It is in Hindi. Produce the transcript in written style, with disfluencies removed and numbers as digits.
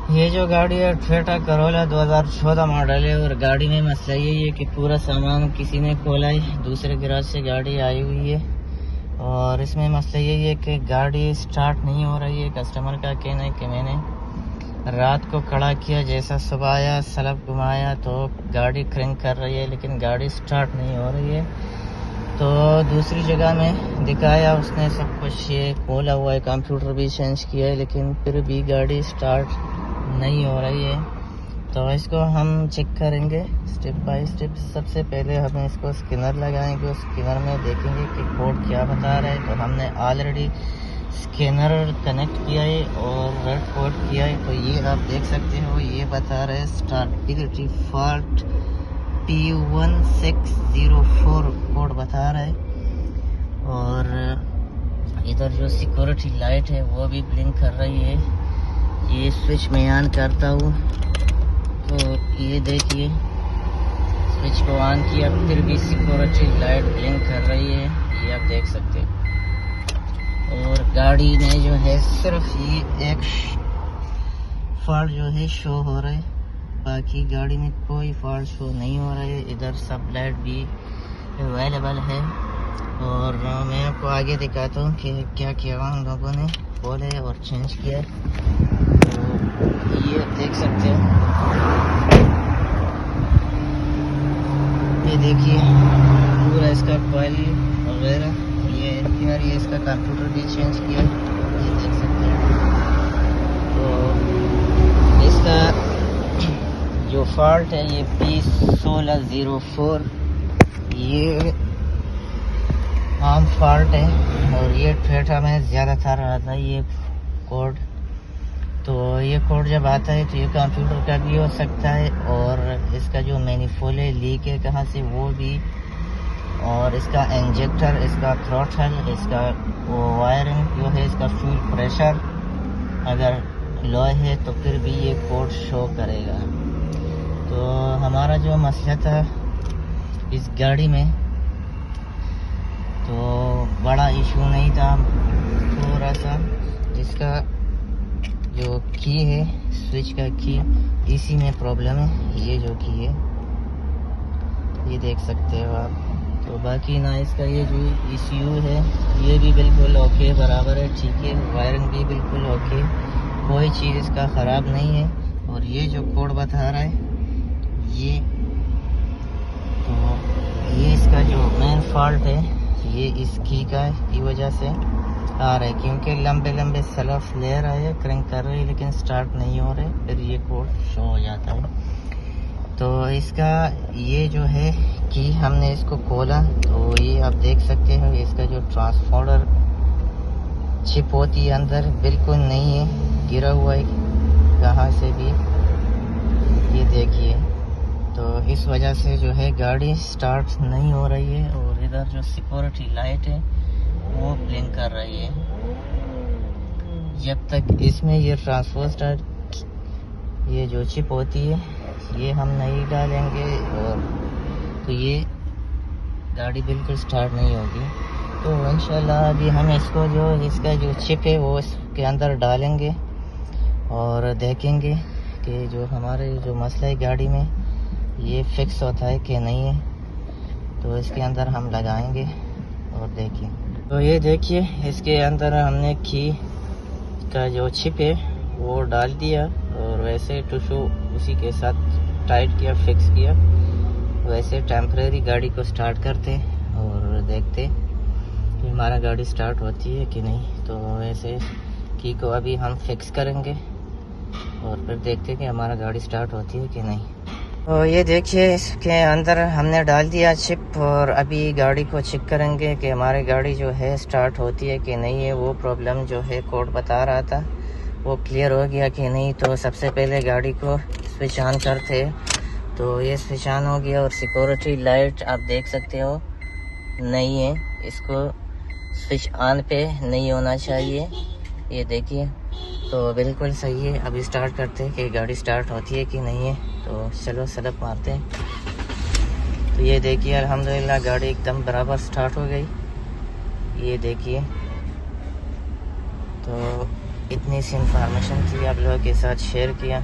ये जो गाड़ी है टोयोटा करोला 2014 मॉडल है और गाड़ी में मसला यही है कि पूरा सामान किसी ने खोला है, दूसरे गैराज से गाड़ी आई हुई है और इसमें मसला यही है कि गाड़ी स्टार्ट नहीं हो रही है। कस्टमर का कहना है कि मैंने रात को खड़ा किया, जैसा सुबह आया सलब घुमाया तो गाड़ी क्रैंक कर रही है लेकिन गाड़ी स्टार्ट नहीं हो रही है। तो दूसरी जगह में दिखाया उसने सब कुछ, ये खोला हुआ है, कंप्यूटर भी चेंज किया है लेकिन फिर भी गाड़ी स्टार्ट नहीं हो रही है। तो इसको हम चेक करेंगे स्टेप बाय स्टेप। सबसे पहले हम इसको स्कैनर लगाएंगे, उस स्कैनर में देखेंगे कि कोड क्या बता रहा है। तो हमने ऑलरेडी स्कैनर कनेक्ट किया है और रेड कोड किया है। तो ये आप देख सकते हो, ये बता रहे हैं स्टार्टेबिलिटी फॉल्ट P1604 कोड बता रहा है। और इधर जो सिक्योरिटी लाइट है वो भी ब्लिंक कर रही है। ये स्विच मैं ऑन करता हूँ तो ये देखिए स्विच को ऑन किया फिर भी सिक्योरिटी लाइट ब्लिंक कर रही है, ये आप देख सकते हैं। और गाड़ी में जो है सिर्फ ये एक फॉल्ट जो है शो हो रहा है, बाकी गाड़ी में कोई फॉल्ट शो नहीं हो रहा है। इधर सब लाइट भी अवेलेबल है और मैं आपको आगे दिखाता हूँ कि क्या किया हम लोगों ने खोले और चेंज किया। तो ये देख सकते हैं, ये देखिए पूरा इसका कॉइल वगैरह, ये इसका कंप्यूटर भी चेंज किया, ये देख सकते हैं। तो इसका जो फॉल्ट है ये P1604, ये आम फॉल्ट है और ये टोयोटा में ज़्यादातर आता है ये कोड। तो ये कोड जब आता है तो ये कंप्यूटर का भी हो सकता है और इसका जो मैनिफोल्ड है लीक है कहाँ से वो भी, और इसका इंजेक्टर, इसका थ्रॉटल, इसका वो वायरिंग जो है, इसका फ्यूल प्रेशर अगर लो है तो फिर भी ये कोड शो करेगा। तो हमारा जो मसला था इस गाड़ी में तो बड़ा इशू नहीं था, थोड़ा सा इसका जो की है स्विच का की, इसी में प्रॉब्लम है। ये जो की है ये देख सकते हो आप। तो बाकी ना इसका ये जो ECU है ये भी बिल्कुल ओके बराबर है, ठीक है। वायरिंग भी बिल्कुल ओके, कोई चीज़ इसका ख़राब नहीं है। और ये जो कोड बता रहा है ये, तो ये इसका जो मेन फॉल्ट है ये इस की वजह से आ रहा है, क्योंकि लंबे लंबे सलफ ले रहा है, क्रैंक कर रही है लेकिन स्टार्ट नहीं हो रहे, फिर ये कोड शो हो जाता है। तो इसका ये जो है कि हमने इसको खोला तो ये आप देख सकते हो, इसका जो ट्रांसफॉर्मर चिप होती है अंदर बिल्कुल नहीं है, गिरा हुआ है कहाँ से भी, ये देखिए। तो इस वजह से जो है गाड़ी स्टार्ट नहीं हो रही है। और इधर जो सिक्योरिटी लाइट है वो ब्लिंक कर रही है। जब तक इसमें ये ट्रांसफॉर्मर ये जो चिप होती है ये हम नहीं डालेंगे और तो ये गाड़ी बिल्कुल स्टार्ट नहीं होगी। तो इंशाल्लाह अभी हम इसको जो इसका जो चिप है वो इसके अंदर डालेंगे और देखेंगे कि जो हमारे जो मसला है गाड़ी में ये फिक्स होता है कि नहीं है। तो इसके अंदर हम लगाएंगे और देखिए। तो ये देखिए इसके अंदर हमने की का जो चिप है वो डाल दिया और वैसे टूशू उसी के साथ टाइट किया, फिक्स किया। वैसे टेम्परेरी गाड़ी को स्टार्ट करते और देखते कि हमारा गाड़ी स्टार्ट होती है कि नहीं। तो वैसे की को अभी हम फिक्स करेंगे और फिर देखते कि हमारा गाड़ी स्टार्ट होती है कि नहीं। तो ये देखिए इसके अंदर हमने डाल दिया चिप और अभी गाड़ी को चेक करेंगे कि हमारी गाड़ी जो है स्टार्ट होती है कि नहीं है। वो प्रॉब्लम जो है कोड बता रहा था वो क्लियर हो गया कि नहीं। तो सबसे पहले गाड़ी को स्विच ऑन करते, तो ये स्विच ऑन हो गया और सिक्योरिटी लाइट आप देख सकते हो नहीं है, इसको स्विच ऑन पे नहीं होना चाहिए, ये देखिए। तो बिल्कुल सही है। अभी स्टार्ट करते हैं कि गाड़ी स्टार्ट होती है कि नहीं है। तो चलो सलप मारते हैं। तो ये देखिए अल्हम्दुलिल्लाह गाड़ी एकदम बराबर स्टार्ट हो गई, ये देखिए। तो इतनी सी इंफॉर्मेशन थी आप लोगों के साथ शेयर किया।